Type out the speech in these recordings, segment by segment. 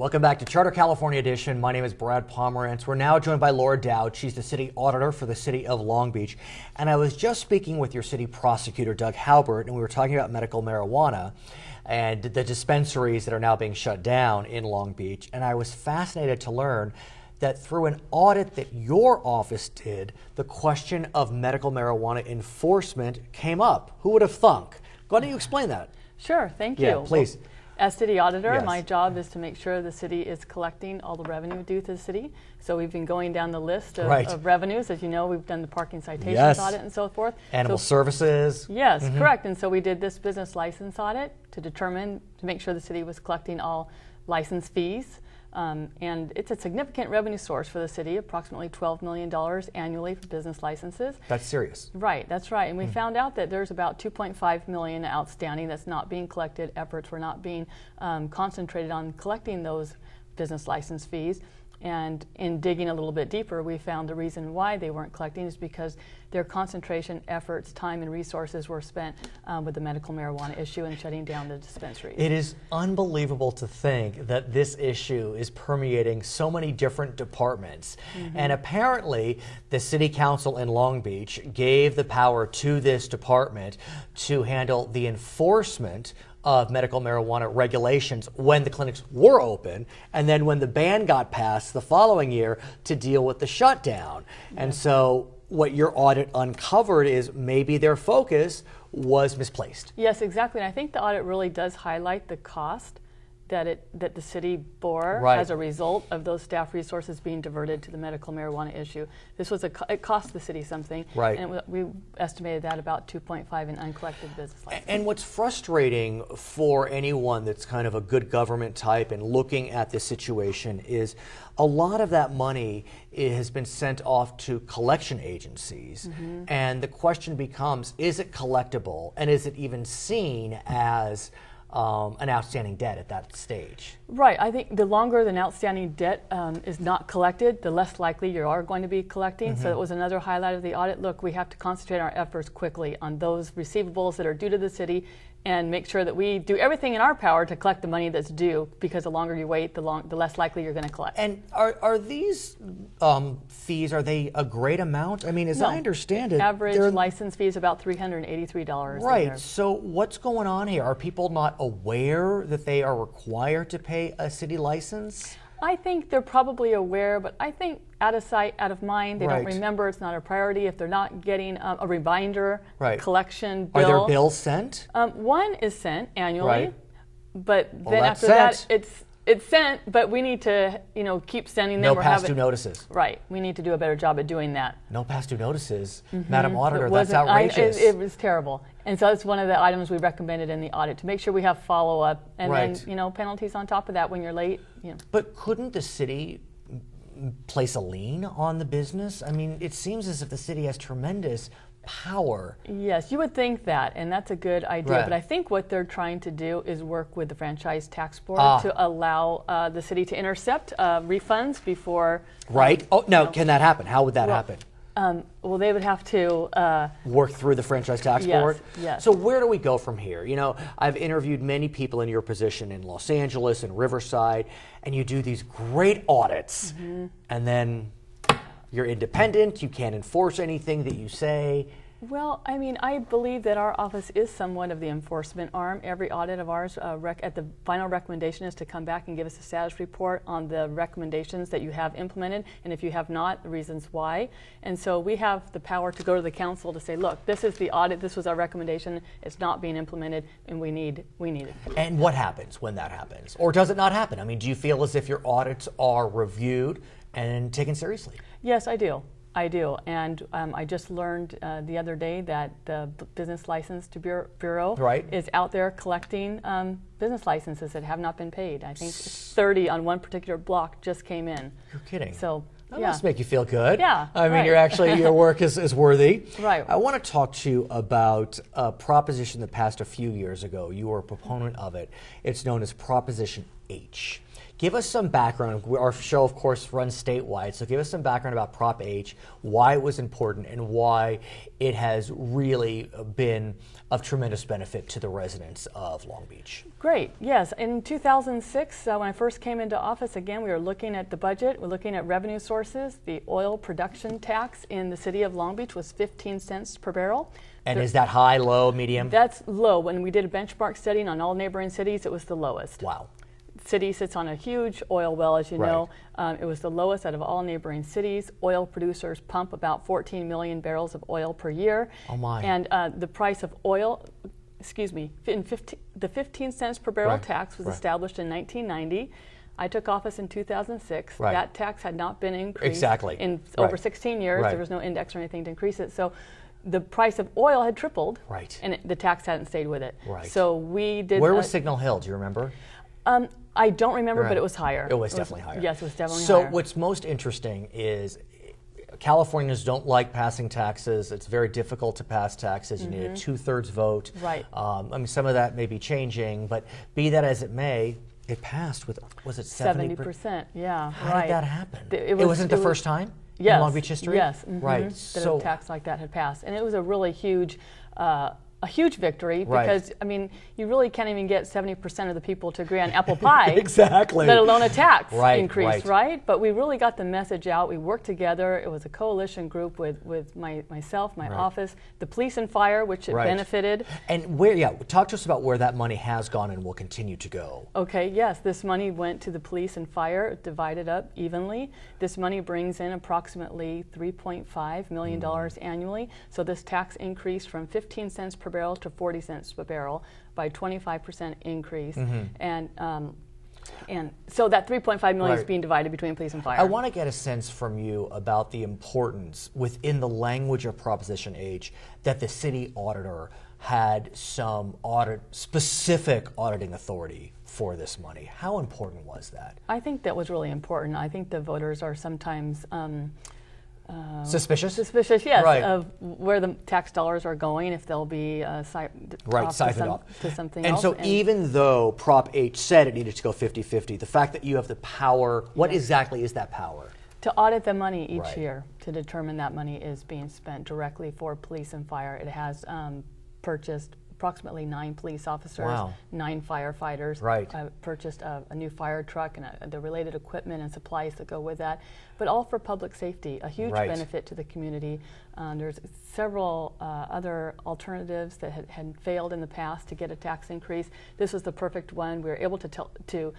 Welcome back to Charter California Edition. My name is Brad Pomerance. We're now joined by Laura Doud. She's the city auditor for the city of Long Beach. And I was just speaking with your city prosecutor, Doug Halbert, and we were talking about medical marijuana and the dispensaries that are now being shut down in Long Beach. And I was fascinated to learn that through an audit that your office did, the question of medical marijuana enforcement came up. Who would have thunk? Why don't you explain that? Sure, thank you. Yeah, please. Well, as city auditor, Yes. my job is to make sure the city is collecting all the revenue due to the city. So we've been going down the list of revenues. As you know, we've done the parking citations audit and so forth. Animal services. Yes, correct. And so we did this business license audit to make sure the city was collecting all license fees. And it's a significant revenue source for the city, approximately $12 million annually for business licenses. That's serious. Right, that's right. And we found out that there's about $2.5 million outstanding that's not being collected. Efforts were not being concentrated on collecting those business license fees. And in digging a little bit deeper, we found the reason why they weren't collecting is because their concentration efforts, time, and resources were spent with the medical marijuana issue and shutting down the dispensaries. It is unbelievable to think that this issue is permeating so many different departments. And apparently, the city council in Long Beach gave the power to this department to handle the enforcement of medical marijuana regulations when the clinics were open, and then when the ban got passed the following year to deal with the shutdown. And so what your audit uncovered is maybe their focus was misplaced. Yes, exactly. And I think the audit really does highlight the cost that the city bore as a result of those staff resources being diverted to the medical marijuana issue. This was it cost the city something, and we estimated that about 2.5 in uncollected business licenses. And what's frustrating for anyone that's kind of a good government type and looking at this situation is a lot of that money has been sent off to collection agencies, and the question becomes, is it collectible, and is it even seen as an outstanding debt at that stage? Right. I think the longer an outstanding debt is not collected, the less likely you are going to be collecting. So it was another highlight of the audit. Look, we have to concentrate our efforts quickly on those receivables that are due to the city and make sure that we do everything in our power to collect the money that's due, because the longer you wait, the less likely you're going to collect. And are these fees, are they a great amount? I mean, as I understand it, average license fee is about $383. Right. So what's going on here? Are people not aware that they are required to pay a city license? I think they're probably aware, but I think out of sight, out of mind. They don't remember. It's not a priority. If they're not getting a reminder collection bill. Are there bills sent? One is sent annually, but then after that, it's sent. But we need to, keep sending them. No past due notices. Right. We need to do a better job at doing that. No past due notices, Madam Auditor. That's outrageous. It was terrible. And so it's one of the items we recommended in the audit, to make sure we have follow-up, and then penalties on top of that when you're late. But couldn't the city place a lien on the business? I mean, it seems as if the city has tremendous power. Yes, you would think that, and that's a good idea. But I think what they're trying to do is work with the Franchise Tax Board to allow the city to intercept refunds before. Can that happen? How would that happen? Well, they would have to work through the Franchise Tax Board? Yes. So where do we go from here? I've interviewed many people in your position in Los Angeles and Riverside, and you do these great audits, and then you're independent, you can't enforce anything that you say. Well, I mean, I believe that our office is somewhat of the enforcement arm. Every audit of ours, at the final recommendation, is to come back and give us a status report on the recommendations that you have implemented, and if you have not, the reasons why. And so we have the power to go to the council to say, look, this is the audit, this was our recommendation, it's not being implemented, and we need it. And what happens when that happens? Or does it not happen? I mean, do you feel as if your audits are reviewed and taken seriously? Yes, I do. And I just learned the other day that the Business License Bureau is out there collecting business licenses that have not been paid. I think 30 on one particular block just came in. You're kidding. So that must make you feel good. Yeah. I mean, your work is worthy. Right. I want to talk to you about a proposition that passed a few years ago. You were a proponent of it. It's known as Proposition H. Give us some background. Our show, of course, runs statewide, so give us some background about Prop H, why it was important, and why it has really been of tremendous benefit to the residents of Long Beach. Great, yes. In 2006, when I first came into office, again, we were looking at the budget, we're looking at revenue sources. The oil production tax in the city of Long Beach was 15 cents per barrel. And is that high, low, medium? That's low. When we did a benchmark study on all neighboring cities, it was the lowest. Wow. The city sits on a huge oil well, as you know. It was the lowest out of all neighboring cities. Oil producers pump about 14 million barrels of oil per year. Oh my. And the price of oil, the 15 cents per barrel tax was established in 1990. I took office in 2006. That tax had not been increased in over 16 years. There was no index or anything to increase it. So the price of oil had tripled, and the tax hadn't stayed with it. So we did. Where was Signal Hill? Do you remember? I don't remember, but it was higher. It was definitely higher. Yes, it was definitely higher. higher. So what's most interesting is Californians don't like passing taxes. It's very difficult to pass taxes. You need a 2/3 vote. I mean, some of that may be changing, but be that as it may, it passed with, was it 70%? Yeah, How did that happen? It wasn't the first time in Long Beach history? Yes, that a tax like that had passed. And it was a really huge victory because, I mean, you really can't even get 70% of the people to agree on apple pie. Let alone a tax increase, right? But we really got the message out. We worked together. It was a coalition group with myself, my office, the police and fire, which it benefited. And talk to us about where that money has gone and will continue to go. Okay, yes, this money went to the police and fire, divided up evenly. This money brings in approximately $3.5 million annually. So this tax increased from 15 cents per barrel to 40 cents per barrel by 25% increase. And so that $3.5 million is being divided between police and fire. I want to get a sense from you about the importance within the language of Proposition H that the city auditor had some specific auditing authority for this money. How important was that? I think that was really important. I think the voters are sometimes suspicious? Suspicious, yes, of where the tax dollars are going, if they'll be siphoned off to something else. And so even though Prop H said it needed to go 50-50, the fact that you have the power, what exactly is that power? To audit the money each year, to determine that money is being spent directly for police and fire. It has purchased approximately 9 police officers, 9 firefighters, purchased a new fire truck and the related equipment and supplies that go with that, but all for public safety, a huge benefit to the community. There's several other alternatives that had failed in the past to get a tax increase. This was the perfect one. We were able to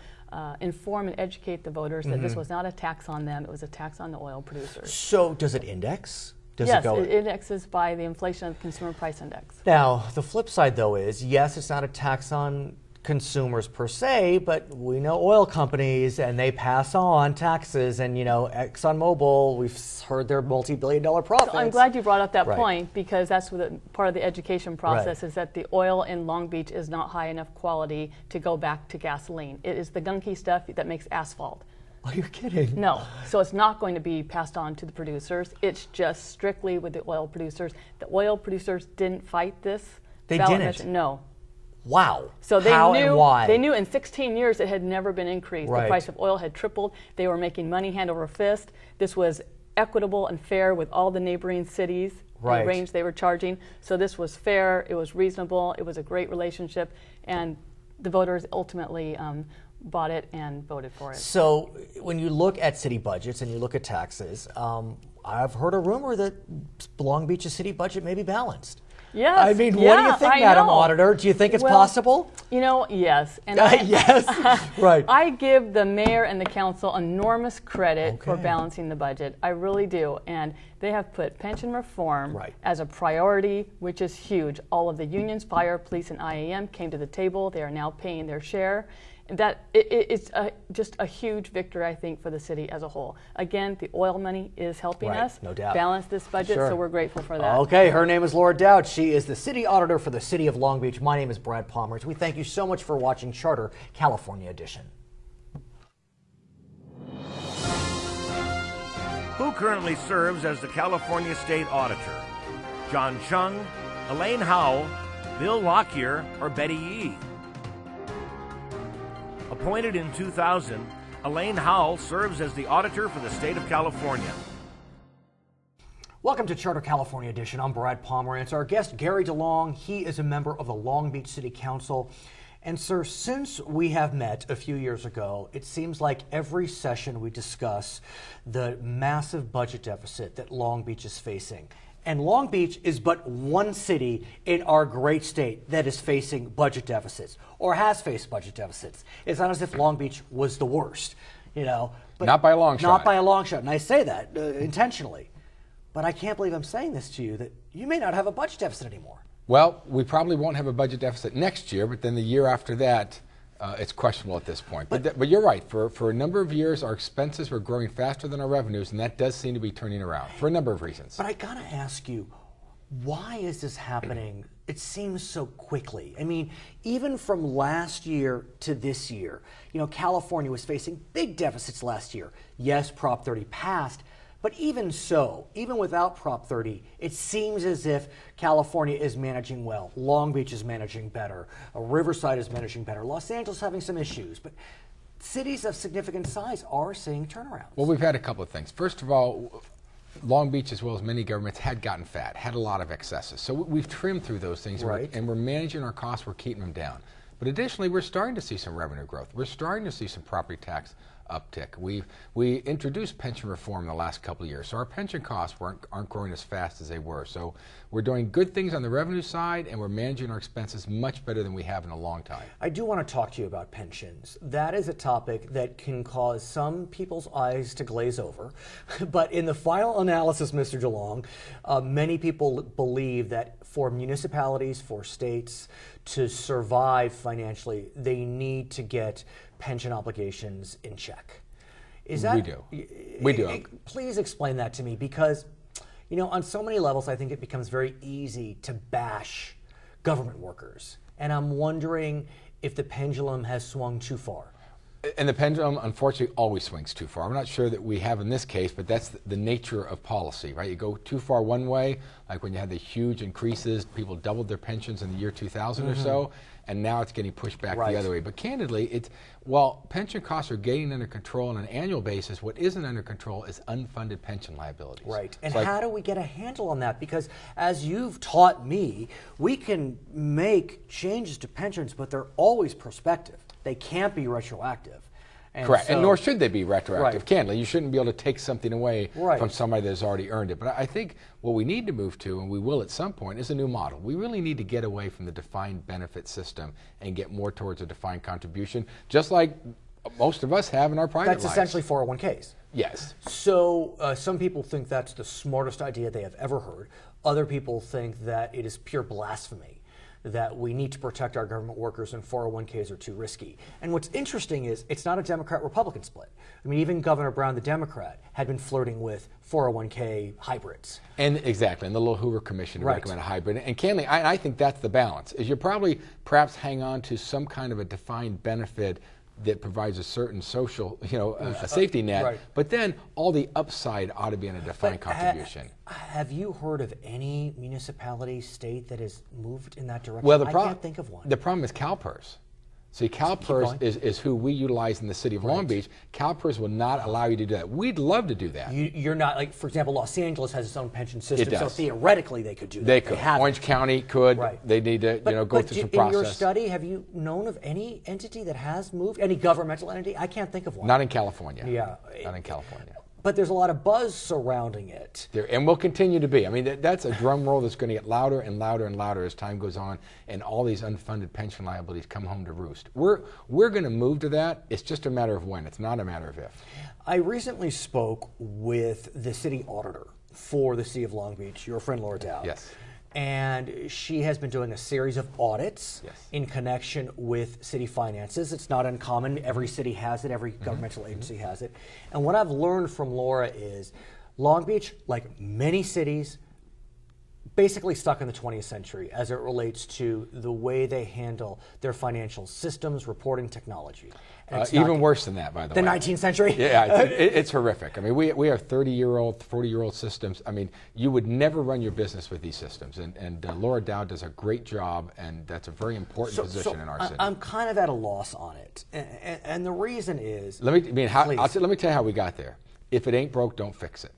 inform and educate the voters that this was not a tax on them, it was a tax on the oil producers. So does it index? Yes, it indexes by the inflation of the consumer price index. Now, the flip side, though, is yes, it's not a tax on consumers per se, but we know oil companies and they pass on taxes. And, you know, ExxonMobil, we've heard their multi-billion-dollar profits. So I'm glad you brought up that point because that's part of the education process is that the oil in Long Beach is not high enough quality to go back to gasoline. It is the gunky stuff that makes asphalt. Oh, you're kidding. No. So it's not going to be passed on to the producers. It's just strictly with the oil producers. The oil producers didn't fight this. They didn't? No. Wow. So they How knew, and why? They knew in 16 years it had never been increased. The price of oil had tripled. They were making money hand over fist. This was equitable and fair with all the neighboring cities, the range they were charging. So this was fair. It was reasonable. It was a great relationship. And the voters ultimately bought it and voted for it. So when you look at city budgets and you look at taxes, I've heard a rumor that Long Beach's city budget may be balanced. Yes. I mean, what do you think, Madam Auditor? Do you think it's possible? You know, yes. And yes, I give the mayor and the council enormous credit for balancing the budget. I really do. And they have put pension reform as a priority, which is huge. All of the unions, fire, police, and IAM came to the table. They are now paying their share. It's just a huge victory, I think, for the city as a whole. Again, the oil money is helping us balance this budget, so we're grateful for that. Okay, her name is Laura Doud. She is the city auditor for the city of Long Beach. My name is Brad Pomerance. We thank you so much for watching Charter California Edition. Who currently serves as the California State Auditor? John Chung, Elaine Howell, Bill Lockyer, or Betty Yee? Appointed in 2000, Elaine Howe serves as the auditor for the state of California. Welcome to Charter California Edition. I'm Brad Pomerance. Our guest, Gary DeLong, he is a member of the Long Beach City Council. And sir, since we have met a few years ago, it seems like every session we discuss the massive budget deficit that Long Beach is facing. And Long Beach is but one city in our great state that is facing budget deficits or has faced budget deficits. It's not as if Long Beach was the worst, you know. But not by a long shot. Not by a long shot. And I say that intentionally. But I can't believe I'm saying this to you, that you may not have a budget deficit anymore. Well, we probably won't have a budget deficit next year, but then the year after that, it's questionable at this point. But you're right. For a number of years, our expenses were growing faster than our revenues, and that does seem to be turning around for a number of reasons. But I got to ask you, why is this happening? It seems so quickly. I mean, even from last year to this year, you know, California was facing big deficits last year. Yes, Prop 30 passed. But even so, even without Prop 30, it seems as if California is managing well. Long Beach is managing better. Riverside is managing better. Los Angeles having some issues. But cities of significant size are seeing turnarounds. Well, we've had a couple of things. First of all, Long Beach, as well as many governments, had gotten fat, had a lot of excesses. So we've trimmed through those things, right, and we're managing our costs. We're keeping them down. But additionally, we're starting to see some revenue growth. We're starting to see some property tax uptick. We introduced pension reform in the last couple of years, so our pension costs aren't growing as fast as they were. So we're doing good things on the revenue side, and we're managing our expenses much better than we have in a long time. I do want to talk to you about pensions. That is a topic that can cause some people's eyes to glaze over. But in the final analysis, Mr. DeLong, many people believe that for municipalities, for states to survive financially, they need to get pension obligations in check. Is that? We do. We do. Please explain that to me, because, you know, on so many levels, I think it becomes very easy to bash government workers. And I'm wondering if the pendulum has swung too far. And the pendulum, unfortunately, always swings too far. I'm not sure that we have in this case, but that's the nature of policy, right? You go too far one way, like when you had the huge increases, people doubled their pensions in the year 2000 or so, and now it's getting pushed back the other way. But candidly, while pension costs are getting under control on an annual basis, what isn't under control is unfunded pension liabilities. Right. And how do we get a handle on that? Because as you've taught me, we can make changes to pensions, but they're always prospective. They can't be retroactive. And correct, so, and nor should they be retroactive. Right. Candidly, you shouldn't be able to take something away right. from somebody that has already earned it. But I think what we need to move to, and we will at some point, is a new model. We really need to get away from the defined benefit system and get more towards a defined contribution, just like most of us have in our private lives. That's essentially 401ks. Yes. So some people think that's the smartest idea they have ever heard. Other people think that it is pure blasphemy, that we need to protect our government workers and 401ks are too risky. And what's interesting is it's not a Democrat-Republican split. I mean, even Governor Brown, the Democrat, had been flirting with 401k hybrids. And exactly, and the little Hoover Commission to right. recommend a hybrid. And candidly, I think that's the balance, is you probably perhaps hang on to some kind of a defined benefit that provides a certain social, a safety net, right. but then all the upside ought to be in a defined contribution. Have you heard of any municipality, state that has moved in that direction? Well, I can't think of one. The problem is CalPERS. See, CalPERS is who we utilize in the city of Long Beach. CalPERS will not allow you to do that. We'd love to do that. You're not, like, for example, Los Angeles has its own pension system, it does. so theoretically they could do that. They could. Orange County could. Right. They need to go through some process. In your study, have you known of any entity that has moved? Any governmental entity? I can't think of one. Not in California. Yeah. Not in California. But there's a lot of buzz surrounding it. And will continue to be. I mean, that's a drum roll that's going to get louder and louder and louder as time goes on, and all these unfunded pension liabilities come home to roost. We're going to move to that. It's just a matter of when. It's not a matter of if. I recently spoke with the city auditor for the city of Long Beach, your friend Laura Doud. Yes. And she has been doing a series of audits in connection with city finances. It's not uncommon. Every city has it. Every governmental agency has it. And what I've learned from Laura is Long Beach, like many cities, basically stuck in the 20th century as it relates to the way they handle their financial systems, reporting technology. Even worse than that, by the way. The 19th century? Yeah, it's horrific. I mean, we have 30-year-old, 40-year-old systems. I mean, you would never run your business with these systems. And Laura Doud does a great job, and that's a very important position in our city. I'm kind of at a loss on it. And the reason is... Let me tell you how we got there. If it ain't broke, don't fix it.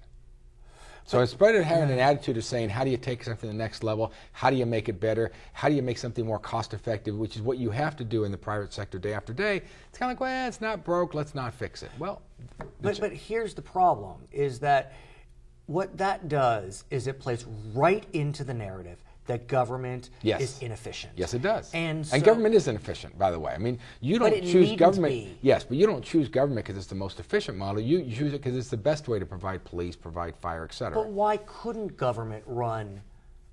So instead of having an attitude of saying, how do you take something to the next level? How do you make it better? How do you make something more cost effective, which is what you have to do in the private sector day after day? It's kind of like, well, it's not broke, let's not fix it. Well, but here's the problem, is that what that does is it plays right into the narrative that government is inefficient. Yes, it does. And government is inefficient, by the way. I mean, you don't choose government. Yes, but you don't choose government because it's the most efficient model. You choose it because it's the best way to provide police, provide fire, et cetera. But why couldn't government run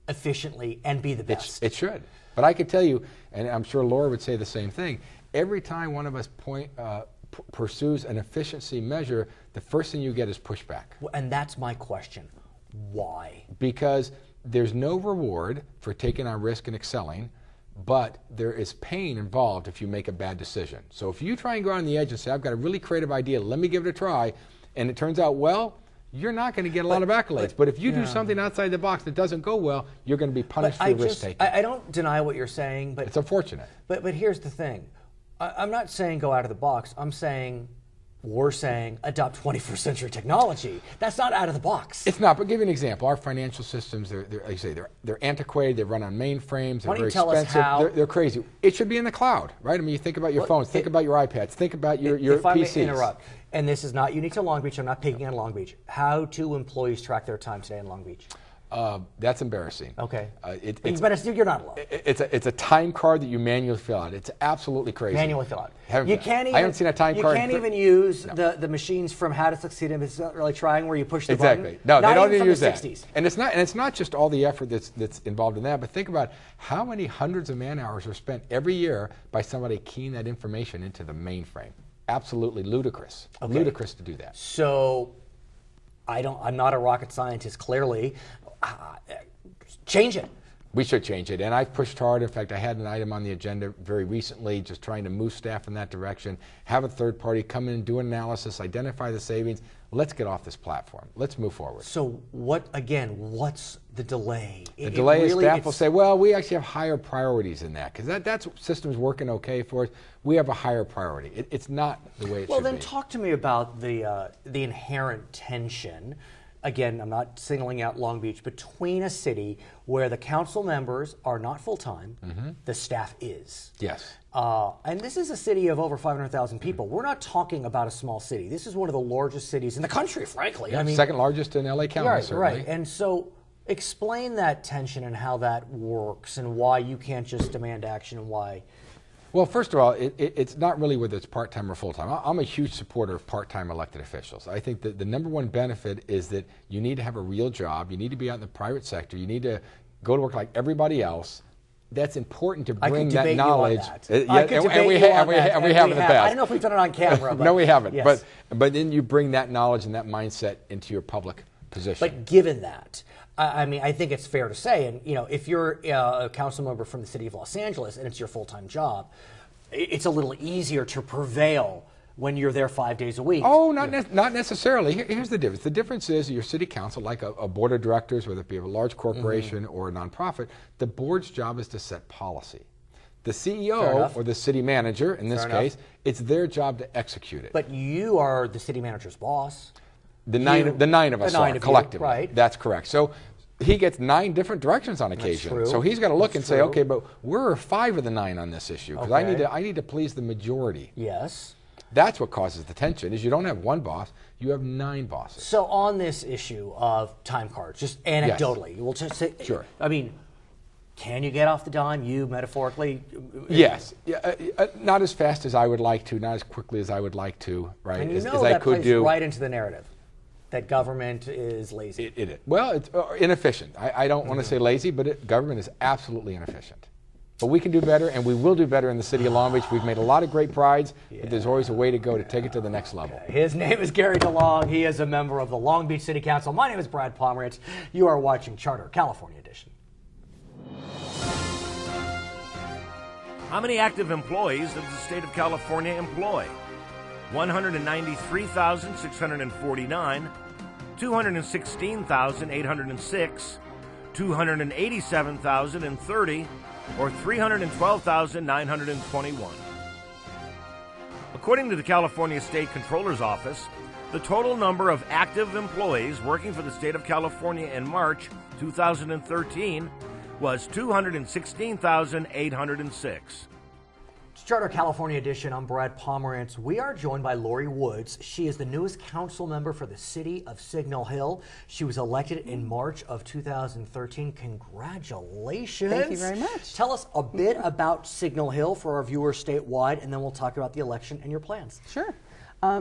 efficiently and be the best? It should. But I could tell you, and I'm sure Laura would say the same thing, every time one of us pursues an efficiency measure, the first thing you get is pushback. And that's my question. Why? Because there's no reward for taking on risk and excelling, but there is pain involved if you make a bad decision. So if you try and go on the edge and say, I've got a really creative idea, let me give it a try, and it turns out well, you're not going to get a lot of accolades. But if you do something outside the box that doesn't go well, you're going to be punished for risk taking. I don't deny what you're saying, but it's unfortunate. But here's the thing. I'm not saying go out of the box. We're saying adopt 21st century technology. That's not out of the box. It's not, but give you an example. Our financial systems, like you say, they're antiquated, they run on mainframes, they're very expensive, they're crazy. It should be in the cloud, right? I mean, you think about your phones, think about your iPads, think about your PCs. If I may interrupt, and this is not unique to Long Beach, I'm not picking on Long Beach. How do employees track their time today in Long Beach? That's embarrassing. Okay. You're not alone. It's a time card that you manually fill out. It's absolutely crazy. Manually fill out. I haven't seen a time card. You can't even use the machines from How to Succeed in Business Early Trying where you push the button. Exactly. No, they don't even use that. 60s. And it's not just all the effort that's involved in that, but think about how many hundreds of man hours are spent every year by somebody keying that information into the mainframe. Absolutely ludicrous. Okay. Ludicrous to do that. So I'm not a rocket scientist, clearly. Change it. We should change it, and I've pushed hard. In fact, I had an item on the agenda very recently just trying to move staff in that direction, have a third party come in, do an analysis, identify the savings. Let's get off this platform. Let's move forward. So what's the delay? The delay is staff will say, well, we actually have higher priorities than that, because that's systems working okay for us. We have a higher priority. It's not the way it should be. Well, then talk to me about the inherent tension. Again, I'm not singling out Long Beach, between a city where the council members are not full-time, the staff is. Yes. And this is a city of over 500,000 people. We're not talking about a small city. This is one of the largest cities in the country, frankly. Yeah, second largest in LA County, certainly. Right. And so explain that tension and how that works and why you can't just demand action and why. Well, first of all, it's not really whether it's part-time or full-time. I'm a huge supporter of part-time elected officials. I think that the number one benefit is that you need to have a real job. You need to be out in the private sector. You need to go to work like everybody else. That's important to bring that knowledge. And we have in the past. I don't know if we've done it on camera. But no, we haven't. Yes. But then you bring that knowledge and that mindset into your public position. But given that, I mean, I think it's fair to say, and if you're a council member from the city of Los Angeles and it's your full-time job, it's a little easier to prevail when you're there 5 days a week. Oh, not necessarily. Here's the difference. The difference is your city council, like a board of directors, whether it be a large corporation or a nonprofit, the board's job is to set policy. The CEO or the city manager, in this case, it's their job to execute it. But you are the city manager's boss. The nine of us are collectively. Right. That's correct. So he gets 9 different directions on occasion. That's true. So he's got to look and say, okay, but we're 5 of the 9 on this issue because I need to please the majority. Yes. That's what causes the tension. Is you don't have one boss, you have 9 bosses. So on this issue of time cards, just anecdotally, we'll just say, sure. I mean, can you get off the dime? You metaphorically? Yes. Not as fast as I would like to, not as quickly as I would like to, right? And as I could plays right into the narrative that government is lazy. It is. Well, it's inefficient. I don't want to say lazy, but government is absolutely inefficient. But we can do better, and we will do better in the city of Long Beach. We've made a lot of great prides, but there's always a way to go to take it to the next level. His name is Gary DeLong. He is a member of the Long Beach City Council. My name is Brad Pomerance. You are watching Charter California Edition. How many active employees does the state of California employ? 193,649, 216,806, 287,030, or 312,921. According to the California State Controller's Office, the total number of active employees working for the state of California in March 2013 was 216,806. Charter California Edition. I'm Brad Pomerance. We are joined by Lori Woods. She is the newest council member for the city of Signal Hill. She was elected in March of 2013. Congratulations. Thank you very much. Tell us a bit about Signal Hill for our viewers statewide, and then we'll talk about the election and your plans. Sure.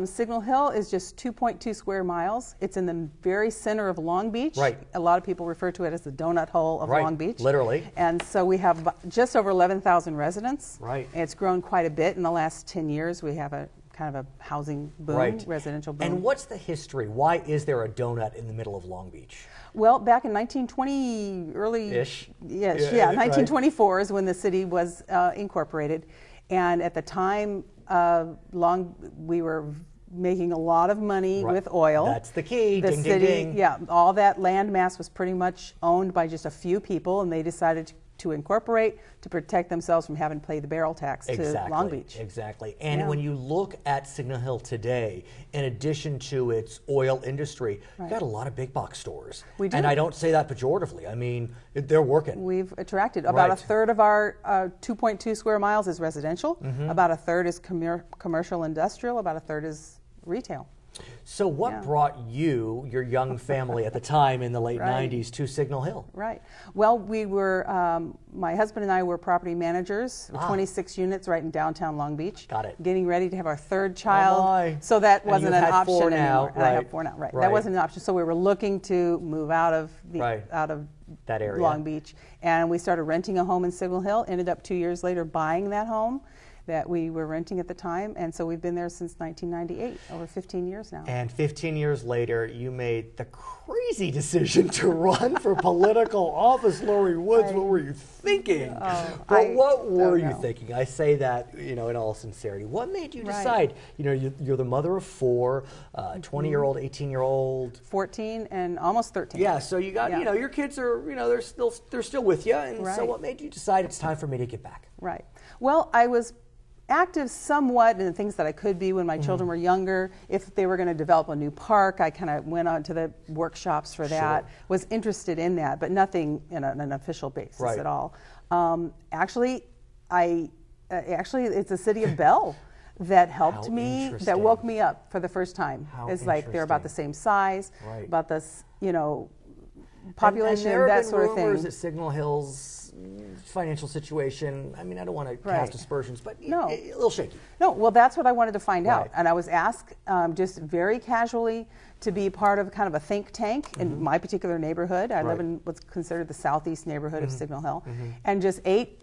Signal Hill is just 2.2 square miles. It's in the very center of Long Beach. Right. A lot of people refer to it as the donut hole of Long Beach. Literally. And so we have just over 11,000 residents. Right. And it's grown quite a bit in the last 10 years. We have a kind of a housing boom, residential boom. And what's the history? Why is there a donut in the middle of Long Beach? Well, back in 1920, early-ish, 1924 is when the city was incorporated. And at the time, we were making a lot of money with oil. That's the key. The ding, city, ding, ding. Yeah, all that land mass was pretty much owned by just a few people, and they decided to incorporate to protect themselves from having to pay the barrel tax to Long Beach. Exactly. And when you look at Signal Hill today, in addition to its oil industry, you've got a lot of big box stores. We do. And I don't say that pejoratively. I mean, they're working. We've attracted about a third of our 2.2 square miles is residential, about a third is commercial industrial, about a third is retail. So what brought you, your young family at the time in the late 90s, to Signal Hill? Right. Well, we were, my husband and I were property managers, 26 units right in downtown Long Beach. Got it. Getting ready to have our third child. Oh my. So that And wasn't you've an had option 4 now, anymore. And I have 4 now, right. That wasn't an option. So we were looking to move out of that area, Long Beach. And we started renting a home in Signal Hill, ended up 2 years later buying that home that we were renting at the time, and so we've been there since 1998, over 15 years now. And 15 years later, you made the crazy decision to run for political office. Lori Woods, what were you thinking? What were you thinking? I say that, in all sincerity. What made you decide? You're the mother of 4, 20-year-old, 18-year-old, 14, and almost 13. Yeah, so you got, your kids are, they're still with you, and so what made you decide it's time for me to get back? Right. Well, I was active somewhat in the things that I could be when my children were younger. If they were going to develop a new park, I kind of went on to the workshops for that, was interested in that, but nothing in an official basis at all. Actually, it's the city of Bell that helped me, that woke me up for the first time. It's like they're about the same size, about this, population, and that sort of thing. That Signal Hill's financial situation, I mean, I don't want to cast aspersions, but a little shaky. No, well, that's what I wanted to find out. And I was asked just very casually to be part of kind of a think tank in my particular neighborhood. I live in what's considered the southeast neighborhood of Signal Hill. And just 8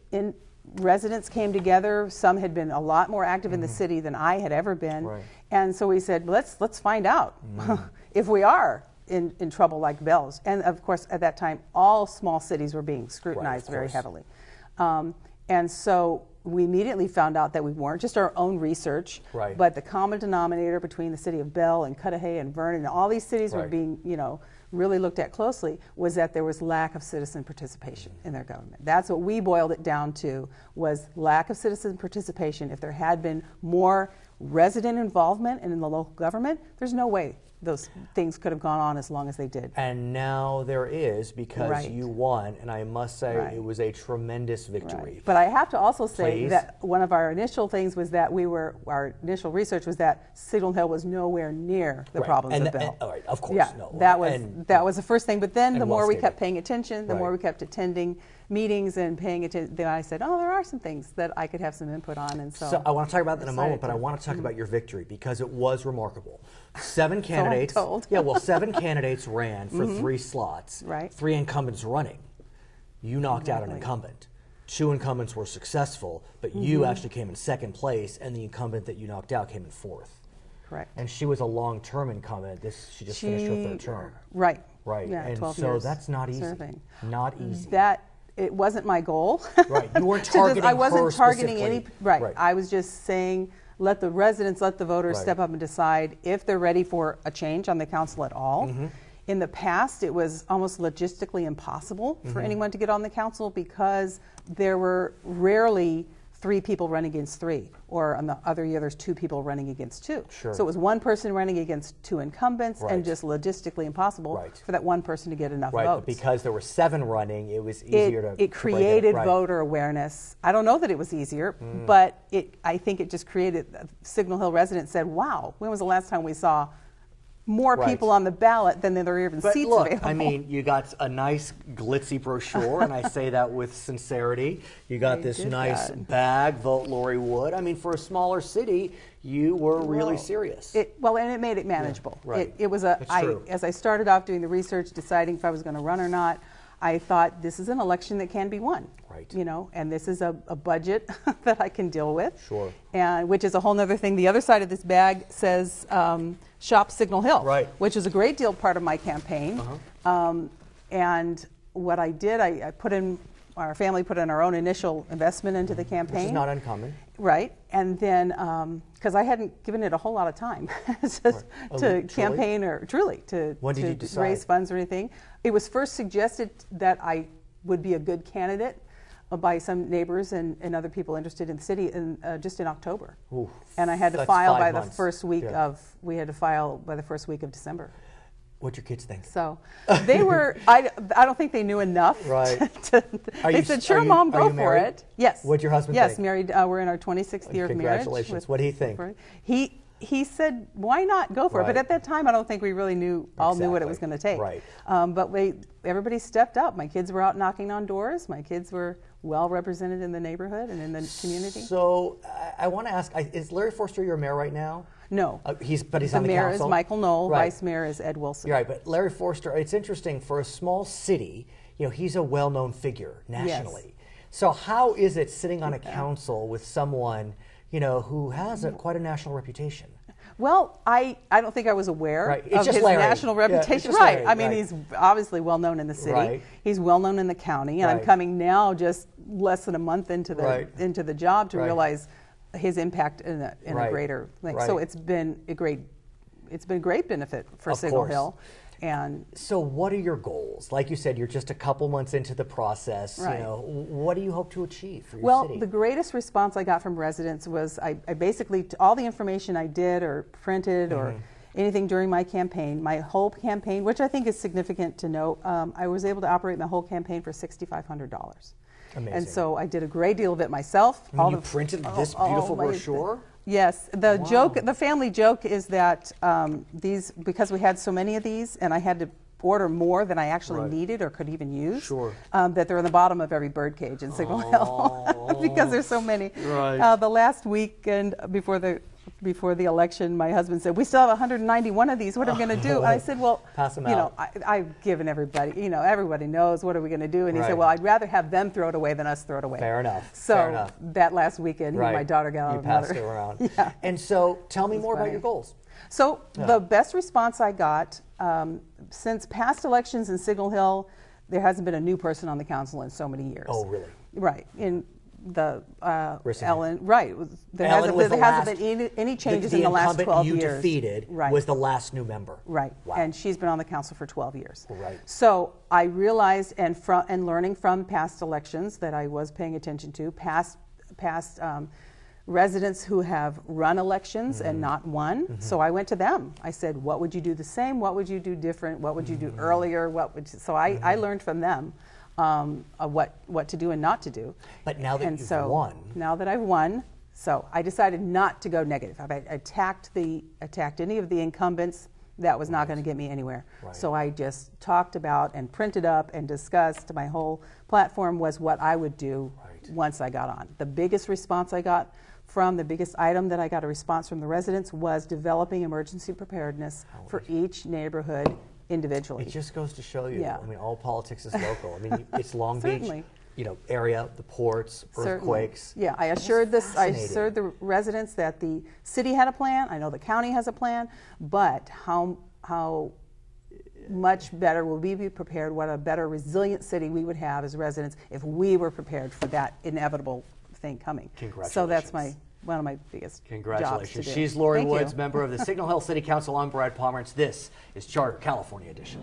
residents came together. Some had been a lot more active in the city than I had ever been. And so we said, let's find out if we are in trouble like Bell's. And of course, at that time, all small cities were being scrutinized very heavily. And so we immediately found out that we weren't just our own research, but the common denominator between the city of Bell and Cudahy and Vernon and all these cities were being, really looked at closely, was that there was lack of citizen participation in their government. That's what we boiled it down to, was lack of citizen participation. If there had been more resident involvement in the local government, there's no way those things could have gone on as long as they did. And now there is, because you won, and I must say it was a tremendous victory. But I have to also say that one of our initial things was that our initial research was that Signal Hill was nowhere near the problems of Bell. Of course, that was the first thing. But then the more we kept paying attention, the more we kept attending meetings and paying attention, then I said, there are some things that I could have some input on. And so I want to talk about that in a moment, but I want to talk about your victory, because it was remarkable. 7 candidates. 7 candidates ran for 3 slots. 3 incumbents running. You knocked out an incumbent. 2 incumbents were successful, but you actually came in 2nd place, and the incumbent that you knocked out came in 4th. Correct. And she was a long-term incumbent. She just finished her 3rd term. Right. Right. Yeah, and 12 so years that's not easy. serving. Not easy. It wasn't my goal. Right. You weren't targeting I wasn't her targeting any. specifically. Right. I was just saying, let the residents, let the voters step up and decide if they're ready for a change on the council at all. In the past, it was almost logistically impossible for anyone to get on the council because there were rarely 3 people running against 3, or on the other year there's 2 people running against 2. Sure. So it was 1 person running against 2 incumbents, and just logistically impossible for that 1 person to get enough votes. But because there were 7 running, it was easier to It created voter awareness. I don't know that it was easier, but I think it just created. Signal Hill residents said, "Wow, when was the last time we saw more people on the ballot than there are even seats look, available?" I mean, you got a nice glitzy brochure, and I say that with sincerity. You got this nice bag, Vote Lori Wood. I mean, for a smaller city, you were really serious. And it made it manageable. Yeah, right. It was true. As I started off doing the research, deciding if I was going to run or not, I thought this is an election that can be won. Right. You know, and this is a budget that I can deal with. Sure. And which is a whole other thing. The other side of this bag says Shop Signal Hill. Right. Which is a great deal part of my campaign. And what I did, our family put in our own initial investment into the campaign. Which is not uncommon. Right. And then, because I hadn't given it a whole lot of time to campaign or to when did you decide? Raise funds or anything. It was first suggested that I would be a good candidate by some neighbors and other people interested in the city just in October. Ooh, and I had to file by the first week we had to file by the first week of December. What'd your kids think? So they were, I don't think they knew enough. Right. They said, sure, Mom, go for it. Yes. What'd your husband think? think? Yes, married. We're in our 26th year of marriage. Congratulations. What'd he think? He said, why not go for it? But at that time, I don't think we really knew what it was going to take. Right. But everybody stepped up. My kids were out knocking on doors. My kids were well represented in the neighborhood and in the community. So I want to ask, is Larry Forster your mayor right now? No. He's on the mayor council? is Michael Knoll. Right. Vice mayor is Ed Wilson. You're right, but Larry Forster, it's interesting, for a small city, he's a well-known figure nationally. Yes. So how is it sitting on a council with someone, who has quite a national reputation? Well, I don't think I was aware of his Larry. national reputation. Larry, I mean, he's obviously well known in the city. Right. He's well known in the county, and I'm coming now just less than a month into the job to realize his impact in a greater thing. So it's been a great benefit for Signal Hill. And so what are your goals? Like you said, you're just a couple months into the process. What do you hope to achieve for your city? Well, the greatest response I got from residents was I basically, all the information I did or printed or anything during my campaign, my whole campaign, which I think is significant to note, I was able to operate my whole campaign for $6,500. Amazing. And so I did a great deal of it myself. You printed this beautiful brochure? Yes. The family joke is that because we had so many of these and I had to order more than I actually needed or could even use, that they're in the bottom of every birdcage in Signal Hill because there's so many. Right. The last weekend before the election, my husband said, "We still have 191 of these. What are we going to do?" And I said, "Well, pass them out. I've given everybody. Everybody knows. What are we going to do?" And he said, "Well, I'd rather have them throw it away than us throw it away." Fair enough. So that last weekend, my daughter got out passed it around. Yeah. And so, tell me more about your goals. So the best response I got since past elections in Signal Hill, there hasn't been a new person on the council in so many years. Oh, really? Right. In the Ellen, right. There hasn't been any changes in the last 12 years. The incumbent you defeated was the last new member. Right. Wow. And she's been on the council for 12 years. Right. So I realized, and learning from past elections that I was paying attention to, past residents who have run elections and not won. So I went to them. I said, what would you do the same? What would you do different? What would you do earlier? So I learned from them what to do and not to do. But now that you've won. Now that I've won, so I decided not to go negative. I attacked any of the incumbents. That was not going to get me anywhere. Right. So I just talked about and printed up and discussed. My whole platform was what I would do once I got on. The biggest response I got the biggest item that I got a response from the residents was developing emergency preparedness for each neighborhood individually. It just goes to show you. I mean, all politics is local. I mean, it's Long Beach. area, the ports, earthquakes. Certainly. Yeah, I assured the residents that the city had a plan. I know the county has a plan, but how much better will we be prepared? What a better resilient city we would have as residents if we were prepared for that inevitable thing coming. Congratulations. So that's one of my biggest jobs to do. She's Lori Thank Woods, you. member of the Signal Hill City Council. I'm Brad Pomerance. This is Charter California Edition.